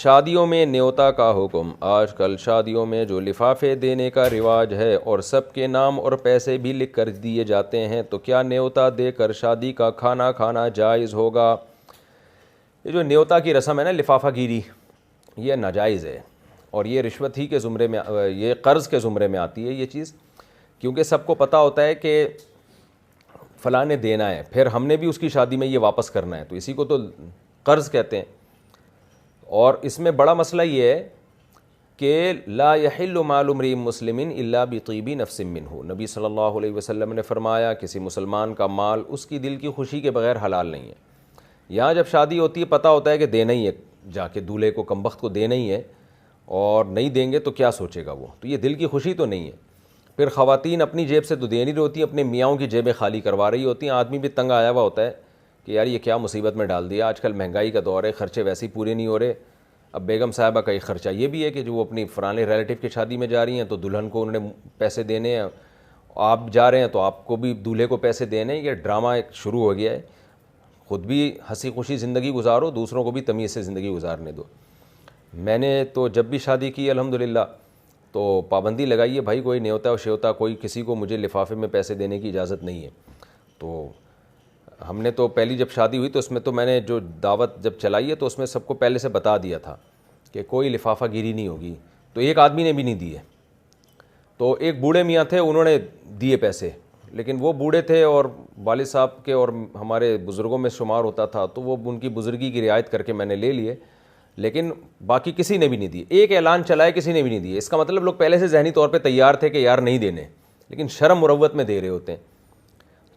شادیوں میں نیوتا کا حکم۔ آج کل شادیوں میں جو لفافے دینے کا رواج ہے اور سب کے نام اور پیسے بھی لکھ کر دیے جاتے ہیں، تو کیا نیوتا دے کر شادی کا کھانا کھانا جائز ہوگا؟ یہ جو نیوتا کی رسم ہے نا، لفافہ گیری، یہ ناجائز ہے، اور یہ رشوت ہی کے زمرے میں، یہ قرض کے زمرے میں آتی ہے یہ چیز، کیونکہ سب کو پتہ ہوتا ہے کہ فلاں نے دینا ہے، پھر ہم نے بھی اس کی شادی میں یہ واپس کرنا ہے، تو اسی کو تو قرض کہتے ہیں۔ اور اس میں بڑا مسئلہ یہ ہے کہ لا یحل مال امرئ مسلم الا بطیب نفس منہ، نبی صلی اللہ علیہ وسلم نے فرمایا کسی مسلمان کا مال اس کی دل کی خوشی کے بغیر حلال نہیں ہے۔ یہاں جب شادی ہوتی ہے پتہ ہوتا ہے کہ دینا ہی ہے، جا کے دولہے کو کمبخت کو دینا ہی ہے، اور نہیں دیں گے تو کیا سوچے گا وہ، تو یہ دل کی خوشی تو نہیں ہے۔ پھر خواتین اپنی جیب سے تو دے نہیں رہی ہوتی، اپنے میاؤں کی جیبیں خالی کروا رہی ہوتی ہیں، آدمی بھی تنگ آیا ہوا ہوتا ہے کہ یار یہ کیا مصیبت میں ڈال دیا، آج کل مہنگائی کا دور ہے، خرچے ویسے ہی پورے نہیں ہو رہے۔ اب بیگم صاحبہ کا ایک خرچہ یہ بھی ہے کہ جو وہ اپنی فلانے ریلیٹیو کی شادی میں جا رہی ہیں تو دلہن کو انہوں نے پیسے دینے ہیں، آپ جا رہے ہیں تو آپ کو بھی دولہے کو پیسے دینے ہیں۔ یہ ڈرامہ ایک شروع ہو گیا ہے، خود بھی ہنسی خوشی زندگی گزارو، دوسروں کو بھی تمیز سے زندگی گزارنے دو۔ میں نے تو جب بھی شادی کی الحمدللہ تو پابندی لگائی ہے، بھائی کوئی نیوتا و شیوتا کوئی کسی کو مجھے لفافے میں پیسے دینے کی اجازت نہیں ہے۔ تو ہم نے تو پہلی جب شادی ہوئی تو اس میں تو میں نے جو دعوت جب چلائی ہے تو اس میں سب کو پہلے سے بتا دیا تھا کہ کوئی لفافہ گیری نہیں ہوگی، تو ایک آدمی نے بھی نہیں دیے۔ تو ایک بوڑھے میاں تھے، انہوں نے دیے پیسے، لیکن وہ بوڑھے تھے اور والد صاحب کے اور ہمارے بزرگوں میں شمار ہوتا تھا، تو وہ ان کی بزرگی کی رعایت کر کے میں نے لے لیے، لیکن باقی کسی نے بھی نہیں دیے۔ ایک اعلان چلا ہے، کسی نے بھی نہیں دیے، اس کا مطلب لوگ پہلے سے ذہنی طور پہ تیار تھے کہ یار نہیں دینے، لیکن شرم مروت میں دے رہے ہوتے ہیں۔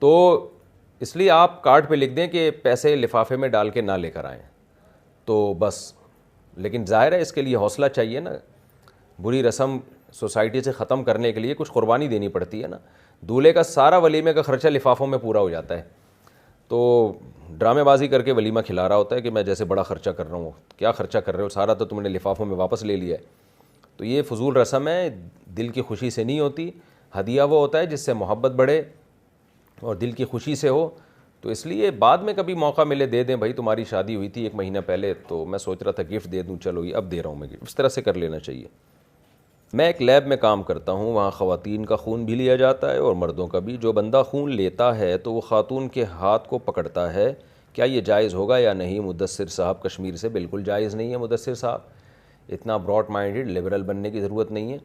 تو اس لیے آپ کارڈ پہ لکھ دیں کہ پیسے لفافے میں ڈال کے نہ لے کر آئیں تو بس، لیکن ظاہر ہے اس کے لیے حوصلہ چاہیے نا، بری رسم سوسائٹی سے ختم کرنے کے لیے کچھ قربانی دینی پڑتی ہے نا۔ دولہے کا سارا ولیمے کا خرچہ لفافوں میں پورا ہو جاتا ہے، تو ڈرامے بازی کر کے ولیمہ کھلا رہا ہوتا ہے کہ میں جیسے بڑا خرچہ کر رہا ہوں۔ کیا خرچہ کر رہے ہو؟ سارا تو تم نے لفافوں میں واپس لے لیا ہے۔ تو یہ فضول رسم ہے، دل کی خوشی سے نہیں ہوتی۔ ہدیہ وہ ہوتا ہے جس سے محبت بڑھے اور دل کی خوشی سے ہو، تو اس لیے بعد میں کبھی موقع ملے دے دیں، بھائی تمہاری شادی ہوئی تھی 1 مہینہ پہلے تو میں سوچ رہا تھا گفٹ دے دوں، چلو یہ اب دے رہا ہوں میں گفٹ، اس طرح سے کر لینا چاہیے۔ میں ایک لیب میں کام کرتا ہوں، وہاں خواتین کا خون بھی لیا جاتا ہے اور مردوں کا بھی۔ جو بندہ خون لیتا ہے تو وہ خاتون کے ہاتھ کو پکڑتا ہے، کیا یہ جائز ہوگا یا نہیں؟ مدثر صاحب کشمیر سے۔ بالکل جائز نہیں ہے مدثر صاحب، اتنا براڈ مائنڈڈ لبرل بننے کی ضرورت نہیں ہے۔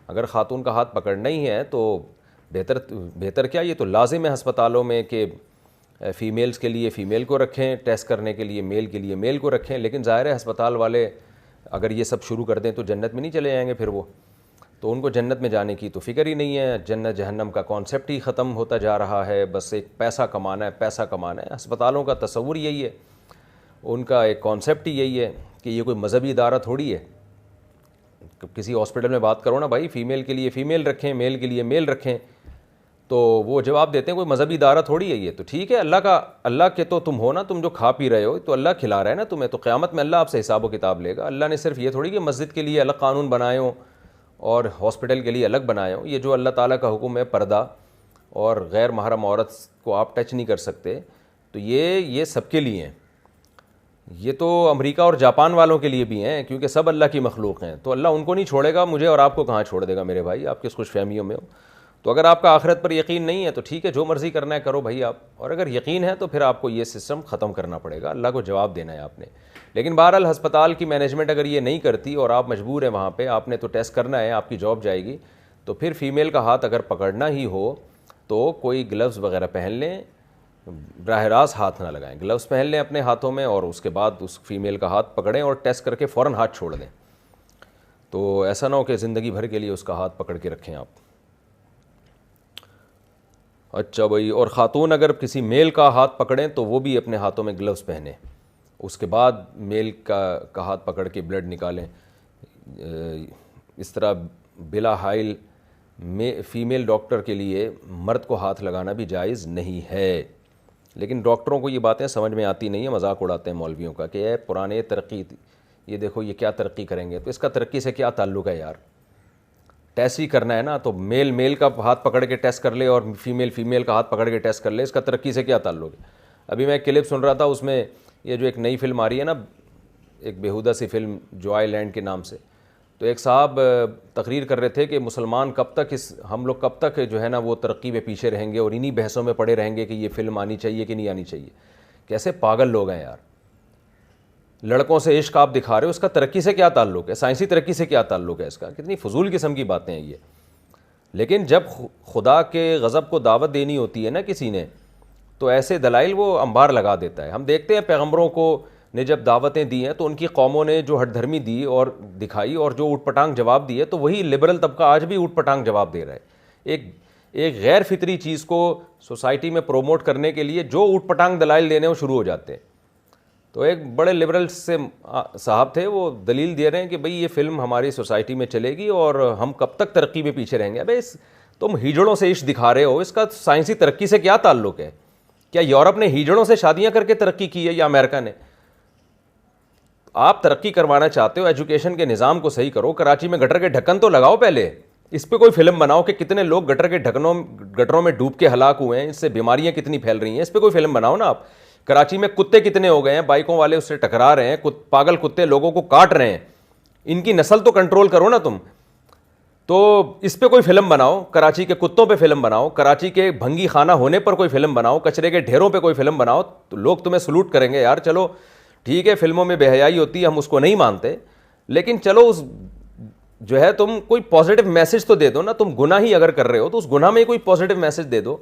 اگر خاتون کا ہاتھ پکڑنا ہی ہے تو بہتر کیا، یہ تو لازم ہے ہسپتالوں میں کہ فیمیلز کے لیے فیمیل کو رکھیں ٹیسٹ کرنے کے لیے، میل کے لیے میل کو رکھیں، لیکن ظاہر ہے ہسپتال والے اگر یہ سب شروع کر دیں تو جنت میں نہیں چلے جائیں گے پھر وہ، تو ان کو جنت میں جانے کی تو فکر ہی نہیں ہے، جنت جہنم کا کانسیپٹ ہی ختم ہوتا جا رہا ہے، بس ایک پیسہ کمانا ہے، پیسہ کمانا ہے۔ ہسپتالوں کا تصور یہی ہے، ان کا ایک کانسیپٹ ہی یہی ہے کہ یہ کوئی مذہبی ادارہ تھوڑی ہے۔ کسی ہاسپٹل میں بات کرو نا، بھائی فیمیل کے لیے فیمیل رکھیں، میل کے لیے میل رکھیں، تو وہ جواب دیتے ہیں کوئی مذہبی ادارہ تھوڑی ہے یہ۔ تو ٹھیک ہے، اللہ کے تو تم ہو نا، تم جو کھا پی رہے ہو تو اللہ کھلا رہا ہے نا تمہیں، تو قیامت میں اللہ آپ سے حساب و کتاب لے گا۔ اللہ نے صرف یہ تھوڑی کہ مسجد کے لیے الگ قانون بنائے ہوں اور ہاسپٹل کے لیے الگ بنائے ہوں۔ یہ جو اللہ تعالیٰ کا حکم ہے پردہ اور غیر محرم عورت کو آپ ٹچ نہیں کر سکتے، تو یہ سب کے لیے ہیں۔ یہ تو امریکہ اور جاپان والوں کے لیے بھی ہیں، کیونکہ سب اللہ کی مخلوق ہیں، تو اللہ ان کو نہیں چھوڑے گا، مجھے اور آپ کو کہاں چھوڑ دے گا میرے بھائی، آپ کس خوش فہمیوں میں ہو۔ تو اگر آپ کا آخرت پر یقین نہیں ہے تو ٹھیک ہے، جو مرضی کرنا ہے کرو بھائی آپ، اور اگر یقین ہے تو پھر آپ کو یہ سسٹم ختم کرنا پڑے گا، اللہ کو جواب دینا ہے آپ نے۔ لیکن بہرحال ہسپتال کی مینجمنٹ اگر یہ نہیں کرتی اور آپ مجبور ہیں وہاں پہ، آپ نے تو ٹیسٹ کرنا ہے، آپ کی جاب جائے گی، تو پھر فیمیل کا ہاتھ اگر پکڑنا ہی ہو تو کوئی گلوز وغیرہ پہن لیں، براہ راست ہاتھ نہ لگائیں، گلوز پہن لیں اپنے ہاتھوں میں، اور اس کے بعد اس فیمیل کا ہاتھ پکڑیں اور ٹیسٹ کر کے فوراً ہاتھ چھوڑ دیں، تو ایسا نہ ہو کہ زندگی بھر کے لیے اس کا ہاتھ پکڑ کے رکھیں آپ۔ اچھا بھائی، اور خاتون اگر کسی میل کا ہاتھ پکڑیں تو وہ بھی اپنے ہاتھوں میں گلوز پہنیں، اس کے بعد میل کا ہاتھ پکڑ کے بلڈ نکالیں۔ اس طرح بلا حائل فیمیل ڈاکٹر کے لیے مرد کو ہاتھ لگانا بھی جائز نہیں ہے، لیکن ڈاکٹروں کو یہ باتیں سمجھ میں آتی نہیں ہیں، مذاق اڑاتے ہیں مولویوں کا کہ اے پرانے ترقی، یہ دیکھو یہ کیا ترقی کریں گے، تو اس کا ترقی سے کیا تعلق ہے یار؟ ٹیسٹ ہی کرنا ہے نا، تو میل کا ہاتھ پکڑ کے ٹیسٹ کر لے اور فیمیل کا ہاتھ پکڑ کے ٹیسٹ کر لے، اس کا ترقی سے کیا تعلق ہے؟ ابھی میں ایک کلپ سن رہا تھا، اس میں یہ جو ایک نئی فلم آ رہی ہے نا ایک بیہودہ سی فلم جوائے لینڈ کے نام سے. تو ایک صاحب تقریر کر رہے تھے کہ مسلمان کب تک ہم لوگ کب تک جو ہے نا وہ ترقی میں پیچھے رہیں گے اور انہی بحثوں میں پڑے رہیں گے کہ یہ فلم آنی چاہیے کہ نہیں آنی چاہیے. کیسے پاگل لوگ ہیں یار. لڑکوں سے عشق آپ دکھا رہے ہو, اس کا ترقی سے کیا تعلق ہے؟ سائنسی ترقی سے کیا تعلق ہے اس کا؟ کتنی فضول قسم کی باتیں ہیں یہ. لیکن جب خدا کے غضب کو دعوت دینی ہوتی ہے نا کسی نے, تو ایسے دلائل وہ انبار لگا دیتا ہے. ہم دیکھتے ہیں پیغمبروں کو نے جب دعوتیں دی ہیں تو ان کی قوموں نے جو ہٹ دھرمی دی اور دکھائی اور جو اوٹ پٹانگ جواب دیے, تو وہی لبرل طبقہ آج بھی اوٹ پٹانگ جواب دے رہا ہے. ایک غیر فطری چیز کو سوسائٹی میں پروموٹ کرنے کے لیے جو اوٹ پٹانگ دلائل دینے وہ شروع ہو جاتے ہیں. تو ایک بڑے لبرل سے صاحب تھے, وہ دلیل دے رہے ہیں کہ بھئی یہ فلم ہماری سوسائٹی میں چلے گی اور ہم کب تک ترقی میں پیچھے رہیں گے. ابے تم ہیجڑوں سے عشق دکھا رہے ہو, اس کا سائنسی ترقی سے کیا تعلق ہے؟ کیا یورپ نے ہیجڑوں سے شادیاں کر کے ترقی کی ہے یا امریکہ نے؟ آپ ترقی کروانا چاہتے ہو, ایجوکیشن کے نظام کو صحیح کرو. کراچی میں گٹر کے ڈھکن تو لگاؤ پہلے, اس پہ کوئی فلم بناؤ کہ کتنے لوگ گٹر کے گٹروں میں ڈوب کے ہلاک ہوئے ہیں, اس سے بیماریاں کتنی پھیل رہی ہیں, اس پہ کوئی فلم بناؤ نا آپ. کراچی میں کتے کتنے ہو گئے ہیں, بائکوں والے اس سے ٹکرا رہے ہیں, پاگل کتے لوگوں کو کاٹ رہے ہیں, ان کی نسل تو کنٹرول کرو نا تم. تو اس پہ کوئی فلم بناؤ, کراچی کے کتوں پہ فلم بناؤ, کراچی کے بھنگی خانہ ہونے پر کوئی فلم بناؤ, کچرے کے ڈھیروں پہ کوئی فلم بناؤ, تو لوگ تمہیں سلوٹ کریں گے. یار چلو ٹھیک ہے, فلموں میں بے حیائی ہوتی ہے, ہم اس کو نہیں مانتے, لیکن چلو اس جو ہے تم کوئی پازیٹیو میسج تو دے دو نا. تم گناہ ہی اگر کر رہے ہو تو اس گناہ میں کوئی پازیٹیو میسج دے دو.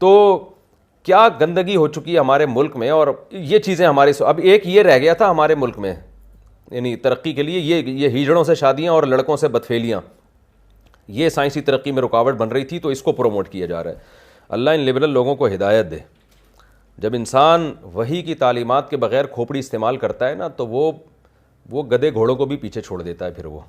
تو کیا گندگی ہو چکی ہے ہمارے ملک میں, اور یہ چیزیں ہمارے اب ایک یہ رہ گیا تھا ہمارے ملک میں, یعنی ترقی کے لیے یہ ہیجڑوں سے شادیاں اور لڑکوں سے بدفعلیاں, یہ سائنسی ترقی میں رکاوٹ بن رہی تھی, تو اس کو پروموٹ کیا جا رہا ہے. اللہ ان لبرل لوگوں کو ہدایت دے. جب انسان وحی کی تعلیمات کے بغیر کھوپڑی استعمال کرتا ہے نا, تو وہ گدھے گھوڑوں کو بھی پیچھے چھوڑ دیتا ہے پھر وہ.